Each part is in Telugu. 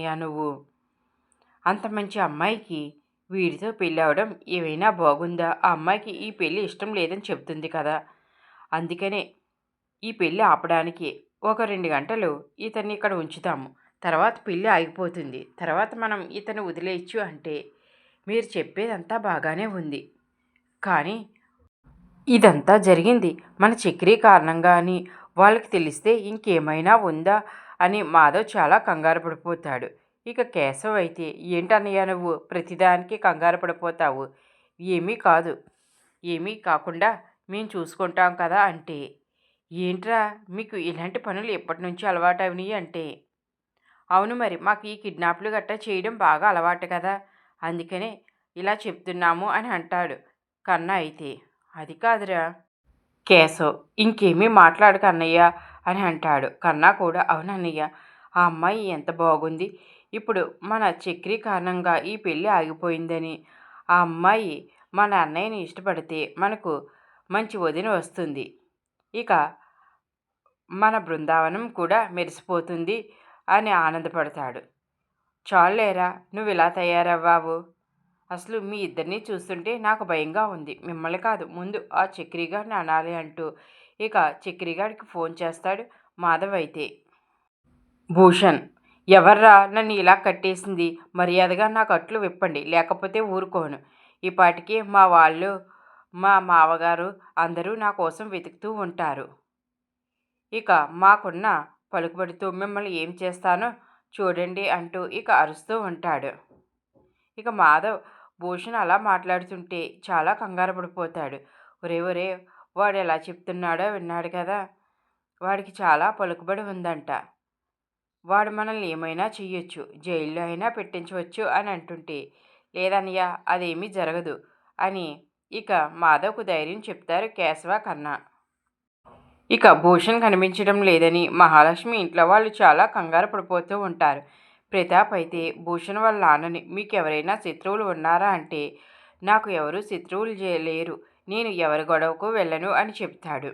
అయ్యా నువ్వు అంత మంచి అమ్మాయికి వీడితో పెళ్ళి అవడం ఏమైనా బాగుందా? ఆ అమ్మాయికి ఈ పెళ్ళి ఇష్టం లేదని చెప్తుంది కదా. అందుకనే ఈ పెళ్ళి ఆపడానికి ఒక 2 గంటలు ఇతన్ని ఇక్కడ ఉంచుతాము. తర్వాత పెళ్ళి ఆగిపోతుంది. తర్వాత మనం ఇతన్ని వదిలేయచ్చు అంటే మీరు చెప్పేదంతా బాగానే ఉంది. కానీ ఇదంతా జరిగింది మన చక్రి కారణంగా అని వాళ్ళకి తెలిస్తే ఇంకేమైనా ఉందా అని మాధవ్ చాలా కంగారు పడిపోతాడు. ఇక కేశవ్ అయితే, ఏంటన్నయ్య నువ్వు ప్రతిదానికి కంగారు పడిపోతావు? ఏమీ కాదు, ఏమీ కాకుండా మేము చూసుకుంటాం కదా అంటే, ఏంట్రా మీకు ఇలాంటి పనులు ఎప్పటి నుంచి అలవాటు అయినాయి అంటే, అవును మరి మాకు ఈ కిడ్నాప్లు గట్టా చేయడం బాగా అలవాటు కదా, అందుకనే ఇలా చెప్తున్నాము అని అంటాడు. కన్నా అయితే, అది కాదురా కేశవ్, ఇంకేమీ మాట్లాడక అన్నయ్య అని అంటాడు. కన్నా కూడా, అవునన్నయ్య, ఆ అమ్మాయి ఎంత బాగుంది. ఇప్పుడు మన చక్రి కారణంగా ఈ పెళ్ళి ఆగిపోయిందని, ఆ అమ్మాయి మన అన్నయ్యని ఇష్టపడితే మనకు మంచి వదిన వస్తుంది. ఇక మన బృందావనం కూడా మెరిసిపోతుంది అని ఆనందపడతాడు. చాలేరా నువ్వు ఇలా తయారవ్వావు. అసలు మీ ఇద్దరిని చూస్తుంటే నాకు భయంగా ఉంది. మిమ్మల్ని కాదు, ముందు ఆ చక్రిగాడిని అనాలి అంటూ ఇక చక్రిగాడికి ఫోన్ చేస్తాడు మాధవ్. అయితే, భూషణ్, ఎవర్రా నన్ను ఇలా కట్టేసింది? మర్యాదగా నా కట్లు విప్పండి, లేకపోతే ఊరుకోను. ఈ పాటికి మా వాళ్ళు, మా మావగారు అందరూ నా కోసం వెతుకుతూ ఉంటారు. ఇక మాకున్న పలుకుబడితో మిమ్మల్ని ఏం చేస్తానో చూడండి అంటూ ఇక అరుస్తూ ఉంటాడు. ఇక మాధవ్ భూషణ్ అలా మాట్లాడుతుంటే చాలా కంగారు పడిపోతాడు. ఒరే వాడు ఎలా చెప్తున్నాడో విన్నాడు కదా, వాడికి చాలా పలుకుబడి ఉందంట. వాడు మనల్ని ఏమైనా చెయ్యొచ్చు, జైల్లో అయినా పెట్టించవచ్చు అని అంటుంటే, లేదన్నయ్య అదేమీ జరగదు అని ఇక మాధవ్కు ధైర్యం చెప్తారు కేశవ, కన్నా. ఇక భూషణ్ కనిపించడం లేదని మహాలక్ష్మి ఇంట్లో వాళ్ళు చాలా కంగారు పడిపోతూ ఉంటారు. ప్రతాప్ అయితే భూషణ్ వాళ్ళ నాన్నని, మీకు ఎవరైనా శత్రువులు ఉన్నారా అంటే, నాకు ఎవరు శత్రువులు లేరు, నేను ఎవరి గొడవకు వెళ్ళను అని చెప్తాడు.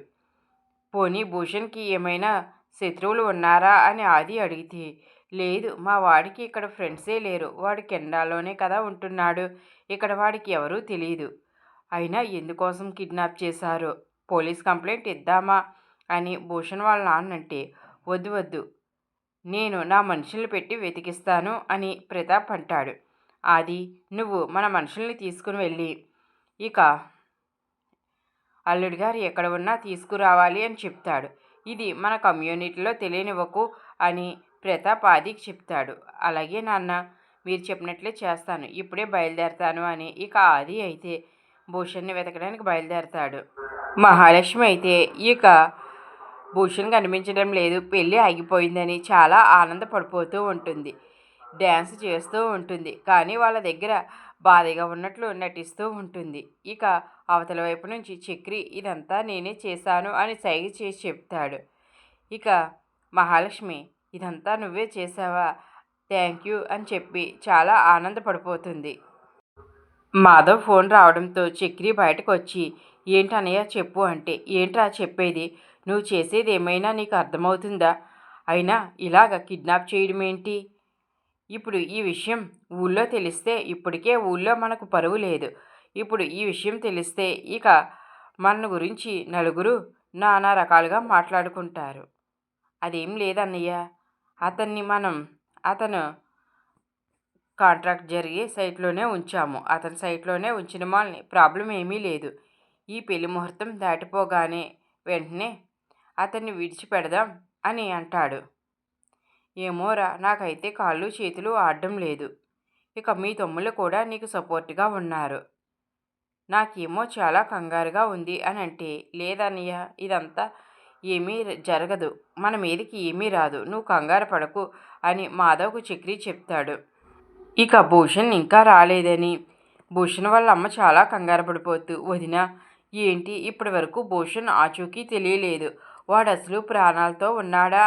పోనీ భూషణ్కి ఏమైనా శత్రువులు ఉన్నారా అని ఆది అడిగితే, లేదు మా వాడికి ఇక్కడ ఫ్రెండ్సే లేరు, వాడు కెనడాలోనే కదా ఉంటున్నాడు, ఇక్కడ వాడికి ఎవరూ తెలియదు. అయినా ఎందుకోసం కిడ్నాప్ చేశారో పోలీస్ కంప్లైంట్ ఇద్దామా అని భూషణ్ వాళ్ళ నాన్నంటే, వద్దు నేను నా మనుషుల్ని పెట్టి వెతికిస్తాను అని ప్రతాప్ అంటాడు. ఆది, నువ్వు మన మనుషుల్ని తీసుకుని వెళ్ళి ఇక అల్లుడి గారు ఎక్కడ ఉన్నా తీసుకురావాలి అని చెప్తాడు. ఇది మన కమ్యూనిటీలో తెలియనివ్వకు అని ప్రతాప్ ఆదికి చెప్తాడు. అలాగే నాన్న, మీరు చెప్పినట్లే చేస్తాను, ఇప్పుడే బయలుదేరతాను అని ఇక ఆది అయితే భూషణ్ని వెతకడానికి బయలుదేరతాడు. మహాలక్ష్మి అయితే ఇక భూషణ్ కనిపించడం లేదు, పెళ్ళి ఆగిపోయిందని చాలా ఆనందపడిపోతూ ఉంటుంది. డ్యాన్స్ చేస్తూ ఉంటుంది, కానీ వాళ్ళ దగ్గర బాధగా ఉన్నట్లు నటిస్తూ ఉంటుంది. ఇక అవతల వైపు నుంచి చక్రి, ఇదంతా నేనే చేశాను అని సైగ చేసి చెప్తాడు. ఇక మహాలక్ష్మి, ఇదంతా నువ్వే చేసావా, థ్యాంక్ యూ అని చెప్పి చాలా ఆనందపడిపోతుంది. మాధవ్ ఫోన్ రావడంతో చక్రి బయటకు వచ్చి, ఏంటన్నయ్య చెప్పు అంటే, ఏంట్రా చెప్పేది, నువ్వు చేసేది ఏమైనా నీకు అర్థమవుతుందా? అయినా ఇలాగ కిడ్నాప్ చేయడం ఏంటి? ఇప్పుడు ఈ విషయం ఊళ్ళో తెలిస్తే, ఇప్పటికే ఊళ్ళో మనకు పరువు లేదు, ఇప్పుడు ఈ విషయం తెలిస్తే ఇక మన గురించి నలుగురు నానా రకాలుగా మాట్లాడుకుంటారు. అదేం లేదన్నయ్య, అతను కాంట్రాక్ట్ జరిగే సైట్లోనే ఉంచాము, అతని సైట్లోనే ఉంచిన వాళ్ళని ప్రాబ్లం ఏమీ లేదు. ఈ పెళ్లి ముహూర్తం దాటిపోగానే వెంటనే అతన్ని విడిచిపెడదాం అని అంటాడు. ఏమోరా, నాకైతే కాళ్ళు చేతులు ఆడడం లేదు. ఇక మీ తమ్ముళ్ళు కూడా నీకు సపోర్ట్గా ఉన్నారు, నాకేమో చాలా కంగారుగా ఉంది అని అంటే, లేదన్నయ్య ఇదంతా ఏమీ జరగదు, మన మీదకి ఏమీ రాదు, నువ్వు కంగారు పడకు అని మాధవ్కు చక్రి చెప్తాడు. ఇక భూషణ్ ఇంకా రాలేదని భూషణ్ వాళ్ళ అమ్మ చాలా కంగారు పడిపోతూ, వదిన ఏంటి ఇప్పటి వరకు భూషణ్ ఆచూకీ తెలియలేదు, వాడు అసలు ప్రాణాలతో ఉన్నాడా